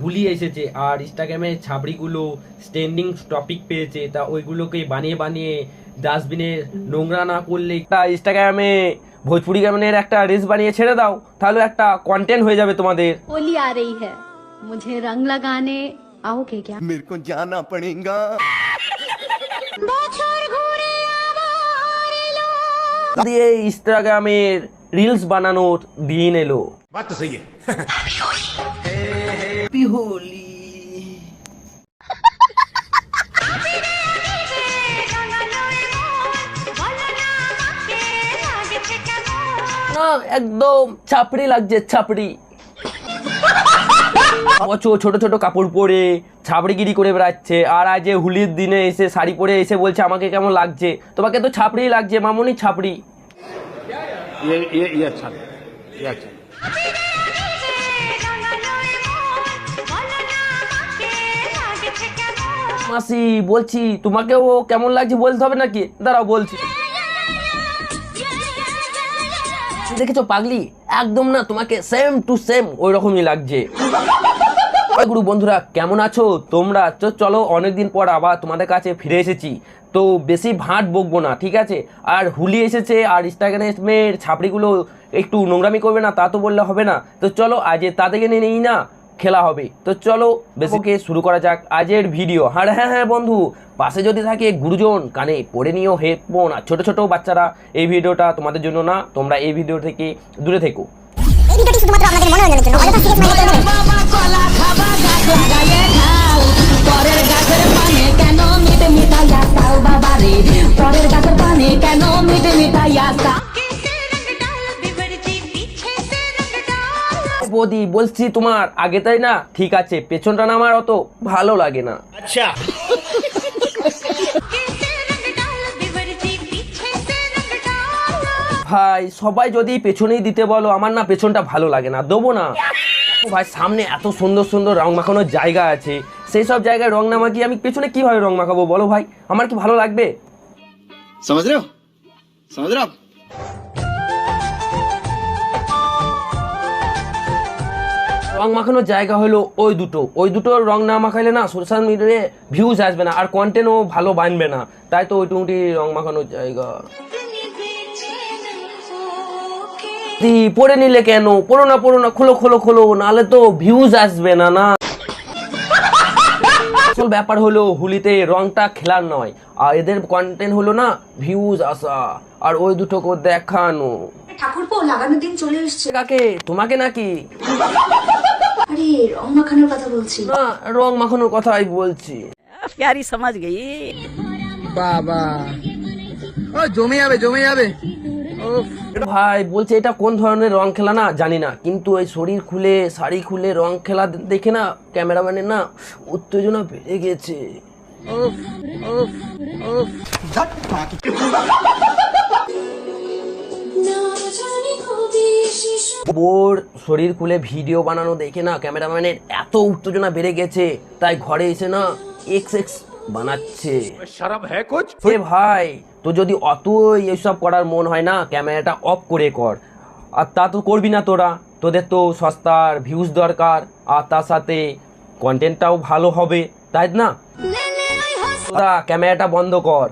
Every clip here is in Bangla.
হুলি এসেছে আর ইনস্টাগ্রামে ছাবড়িগুলো স্ট্যান্ডিং টপিক পেয়েছে, তা ওইগুলোকে বানিয়ে বানিয়ে ডাস্টবিনে নোংরা না করলে একটা ইনস্টাগ্রামে ভোজপুরি গানের একটা রিলস বানিয়ে ছেড়ে দাও, তাহলে একটা কন্টেন্ট হয়ে যাবে তোমাদের। होली आ रही है, मुझे रंग लगाने आओगे क्या? मेरे को जाना पड़ेगा। দিয়ে ইনস্টাগ্রামের রিলস বানানোর দিন এলো। बात तो सही है। হ্যাপি হোলি। না একদম ছাপড়ি লাগছে, ছাপড়ি। ছোট ছোট কাপড় পরে ছাপড়িগিরি করে বেড়াচ্ছে, আর আজ হোলির দিনে এসে শাড়ি পরে এসে বলছে আমাকে কেমন লাগছে। তোমাকে তো ছাপড়ি লাগছে মামুনি, ছাপড়ি। ये अच्छा है, ये अच्छा है। মাসি বলছি তোমাকেও কেমন লাগছে বলতে হবে নাকি? দাঁড়াও বলছি। দেখেছো পাগলি, একদম না তোমাকে সেম টু সেম ওই রকমই লাগছে। গুরু বন্ধুরা কেমন আছো তোমরা? তো চলো অনেকদিন পর আবার তোমাদের কাছে ফিরে এসেছি, তো বেশি ভাট বকবো না, ঠিক আছে? আর হুলি এসেছে আর ইনস্টাগ্রামের ছাপড়িগুলো একটু নোংরামি করবে না, তা তো বললে হবে না। তো চলো আজ তাদেরকে নিয়ে না খেলা হবে। তো চলো বেশিকে শুরু করা যাক আজের ভিডিও। হ্যাঁ হ্যাঁ হ্যাঁ বন্ধু, পাশে যদি থাকে গুরুজন কানে পড়ে নিও হেডফোন। আর ছোট ছোট বাচ্চারা এই ভিডিওটা তোমাদের জন্য না, তোমরা এই ভিডিও থেকে দূরে থেকো। এই ভিডিওটি শুধুমাত্র আপনাদের মনোরঞ্জনের জন্য, অযথা সিরিয়াস মাইন্ডে নেবেন না। বাবা কলা খাবা গাছ লাগায়ে খাও, পরের গাছের পানে কেন মিটে মিটাইয়া খাও বাবা রে, পরের গাছের পানে কেন মিটে মিটাইয়া খাও। বৌদি বলছি তোমার আগে তাই না ঠিক আছে, পেছনটা না আমার অত ভালো লাগে না। अच्छा ভাই সবাই যদি পেছনেই দিতে বলো, আমার না পেছনটা ভালো লাগে না, দেবো না। ভাই সামনে এত সুন্দর সুন্দর রং মাখানোর জায়গা আছে, সেই সব জায়গায় রং না মাখিয়ে আমি পেছনে কিভাবে রং মাখাবো বলো ভাই? আমার কি ভালো লাগবে? समझ रहे हो, समझ रहे हो आप? রং মাখানোর জায়গা হলো ওই দুটো রং না মাখাইলে না সোশ্যাল মিডিয়ায় ভিউজ আসবে না আর কন্টেন্টও ভালো বানবে না, তাই তো ওইটুকুটি রং মাখানোর জায়গা। পড়ে নিলে কেন? পড়ো না খোলো খোলো খোলো, নাহলে তো ভিউজ আসবে না। না আসল ব্যাপার হলো হুলিতে রংটা খেলার নয়, আর এদের কন্টেন্ট হলো না ভিউজ আসা আর ওই দুটোকে দেখানো। ঠাকুরপো লাগানোর দিন চলে এসেছে। কাকে? তোমাকে নাকি? আরে রং মাখানোর কথা বলছি। না রং মাখানোর কথাই বলছি। प्यारी समझ गई। বাবা ও জমে যাবে। ভাই বলছে এটা কোন ধরনের রং খেলা না জানি না, কিন্তু এই শরীর খুলে শাড়ি খুলে রং খেলা দেখে না ক্যামেরাম্যানের না উত্তেজনা বেড়ে গেছে। বোর শরীর খুলে ভিডিও বানানো দেখে না ক্যামেরাম্যানের এত উত্তেজনা বেড়ে গেছে, তাই ঘরে এসে না এক্স বানাচ্ছে। शर्म है कुछ? ভাই তো যদি অত এইসব করার মন হয় না ক্যামেরাটা অফ করে কর, আর তা তো করবি না তোরা, তোদের তো সস্তার ভিউজ দরকার আর তার সাথে কন্টেন্টটাও ভালো হবে, তাই না? তোরা ক্যামেরাটা বন্ধ কর।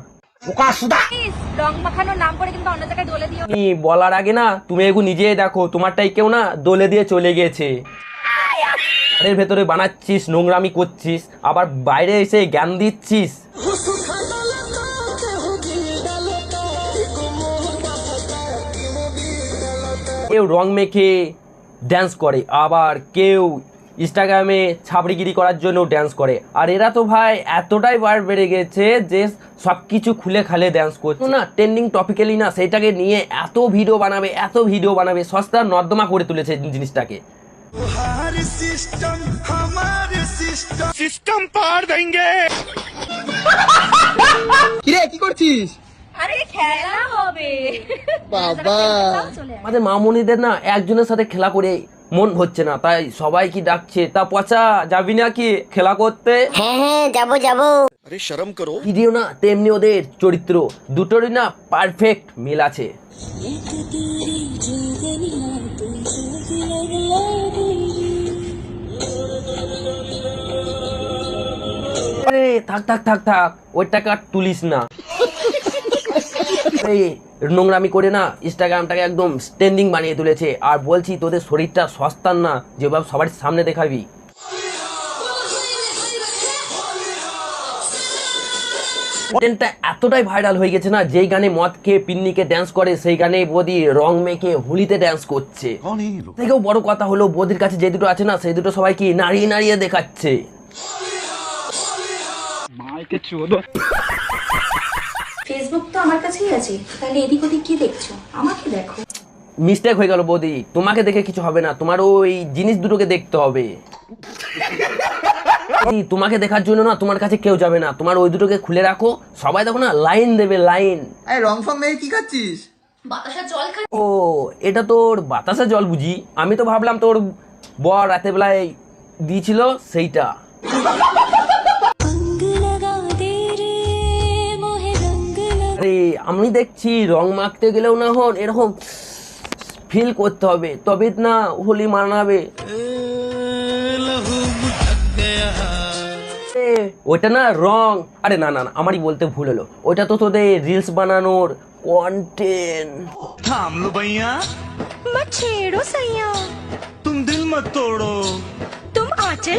রং মাখানোর নাম করে কিন্তু অন্য জায়গায় দোলে দিও। তুমি বলার আগে না তুমি এগুলো নিজেই দেখো, তোমারটাই কেউ না দোলে দিয়ে চলে গেছে। ঘরের ভেতরে বানাচ্ছিস, নোংরামি করছিস, আবার বাইরে এসে জ্ঞান দিচ্ছিস। কেউ রং মেখে ড্যান্স করে, আবার কেউ ইনস্টাগ্রামে ছাবড়িগিরি করার জন্য ড্যান্স করে, আর এরা তো ভাই এতটাই বার বেড়ে গেছে যে সব কিছু খুলে খালে ড্যান্স করছে না, ট্রেন্ডিং টপিক্যালি না সেটাকে নিয়ে এত ভিডিও বানাবে, সস্তার নর্দমা করে তুলেছে জিনিসটাকে। सिस्टम पार देंगे। কিরে কি করছিস? আরে খেলা হবে বাবা আমাদের মামুনিদের না একজনের সাথে খেলা করে মন হচ্ছে না, তাই সবাই কি ডাকছে, তা পচা যাবি না কি খেলা করতে? হ্যাঁ যাবো। अरे शर्म करो। ভিডিও না তেমনি ওদের চরিত্র দুটোরই না পারফেক্ট মিল আছে। আরে থাক থাক থাক থাক, ওই টাকা তুলিস না। এই নোংরামি করে না ইনস্টাগ্রামটাকে একদম স্ট্যান্ডিং বানিয়ে তুলেছে। আর বলছি তোদের শরীরটা সস্তার না, যেভাবে সবার সামনে দেখাবি। কন্টেন্টটা এতটাই ভাইরাল হয়ে গেছে না, যেই গানে মদ খেয়ে পিন্নিকে ড্যান্স করে সেই গানে বদি রং মেখে হোলিতে ড্যান্স করছে। থেকেও বড় কথা হলো বদির কাছে যে দুটো আছে না সেই দুটো সবাই কি নাড়িয়ে নাড়িয়ে দেখাচ্ছে। ফেসবুক তো আমার কাছেই আছে, তাহলে এদিক ওদিক কি দেখছো? আমাকে দেখো। মিস্টেক হয়ে গেল বৌদি, তোমাকে দেখে কিছু হবে না, তোমার ওই জিনিস দুটোকে দেখতে হবে। তোমাকে দেখার জন্য না তোমার কাছে কেউ যাবে না, তোমার ওই দুটোকে খুলে রাখো, সবাই দেখো না লাইন দেবে লাইন। আরে রং ফং মেরে কি খাচ্ছিস? বাতাসা জল খা। ও এটা তোর বাতাসা জল বুঝি, আমি তো ভাবলাম তোর বর রাতে বেলায় দিয়েছিল সেইটা। আরে আমি দেখছি রং মাখতে গেলেও না হন এরকম ফিল করতে হবে, তবে না হোলি মানাবে। ওইটা না রং, আরে না না না আমারই বলতে ভুল হলো, ওইটা তো তোদের রিলস বানানোর কন্টেন্ট। थाम लो भैया मत छेड़ो सैया, तुम दिल मत तोड़ो। तुम आंचल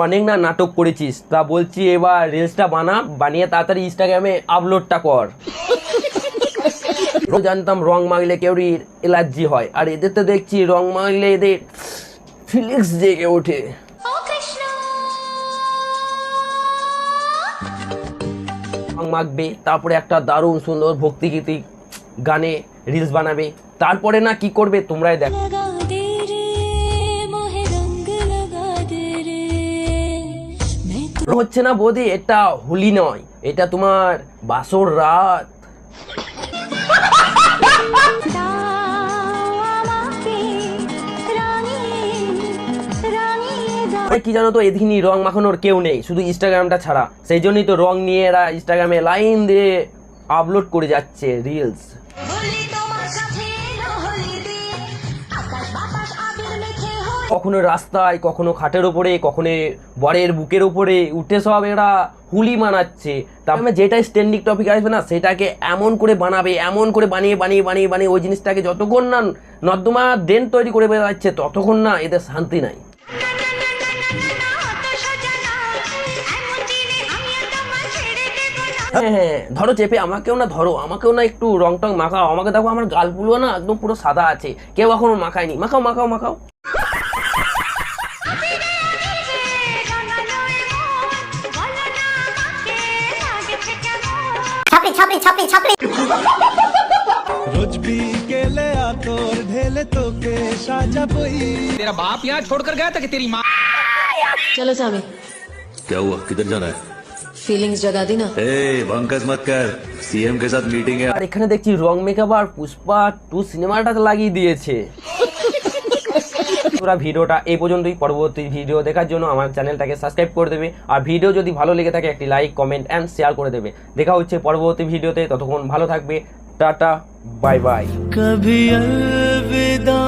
অনেক না নাটক করেছিস, তা বলছি এবার রিলসটা বানিয়ে তাড়াতাড়ি ইনস্টাগ্রামে আপলোডটা কর। জানতাম রং মাখলে কেউরি অ্যালার্জি হয়, আর এদের তো দেখছি রং মাখলে এদের ফিলিংস জেগে ওঠে। রং মাখবে, তারপরে একটা দারুণ সুন্দর ভক্তিগীতি গানে রিলস বানাবে, তারপরে না কি করবে তোমরাই দেখো। হচ্ছে না বৌদি, এটা হোলি নয়, এটা তোমার বাসর রাত। কি জানো তো, এদিনই রং মাখানোর কেউ নেই শুধু ইনস্টাগ্রামটা ছাড়া, সেই জন্যই তো রং নিয়ে এরা ইনস্টাগ্রামে লাইন দিয়ে আপলোড করে যাচ্ছে রিলস। কখনো রাস্তায়, কখনো খাটের ওপরে, কখনো বরের বুকের ওপরে উঠে সব এরা হুলি মানাচ্ছে। তারপরে যেটা স্ট্যান্ডিং টপিক আসবে না সেটাকে এমন করে বানাবে, এমন করে বানিয়ে বানিয়ে বানিয়ে বানিয়ে ওই জিনিসটাকে যতক্ষণ না নর্দমা ড্রেন তৈরি করে বেড়াচ্ছে ততক্ষণ না এদের শান্তি নাই। হ্যাঁ হ্যাঁ ধরো চেপে, আমাকেও না ধরো, আমাকেও না একটু রং টং মাখাও, আমাকে দেখো আমার গালগুলো না একদম পুরো সাদা আছে, কেউ এখনো মাখায়নি, মাখাও মাখাও মাখাও। ছাপড়ি ছাপড়ি ছাপড়ি ছাপড়ি रोज भी केले आतोर ढेले तो के साजा बोई। तेरा बाप यहाँ छोड़कर गया था कि तेरी माँ? चलो चाबी, क्या हुआ, किधर जाना है? फीलिंग्स जगा दी ना। ए बंकस मत कर, सीएम के साथ मीटिंग है। আর এখানে দেখছি রং মেকআপ আর পুষ্পা 2 সিনেমাটা লাগিয়ে দিয়েছে। পুরো ভিডিওটা এই পর্যন্তই, পরবর্তী ভিডিও দেখার জন্য আমার চ্যানেলটাকে সাবস্ক্রাইব করে দেবে, আর ভিডিও যদি ভালো লেগে থাকে একটি লাইক কমেন্ট এন্ড শেয়ার করে দেবে। দেখা হচ্ছে পরবর্তী ভিডিওতে, ততক্ষণ ভালো থাকবে, টাটা বাই বাই। कभी अलविदा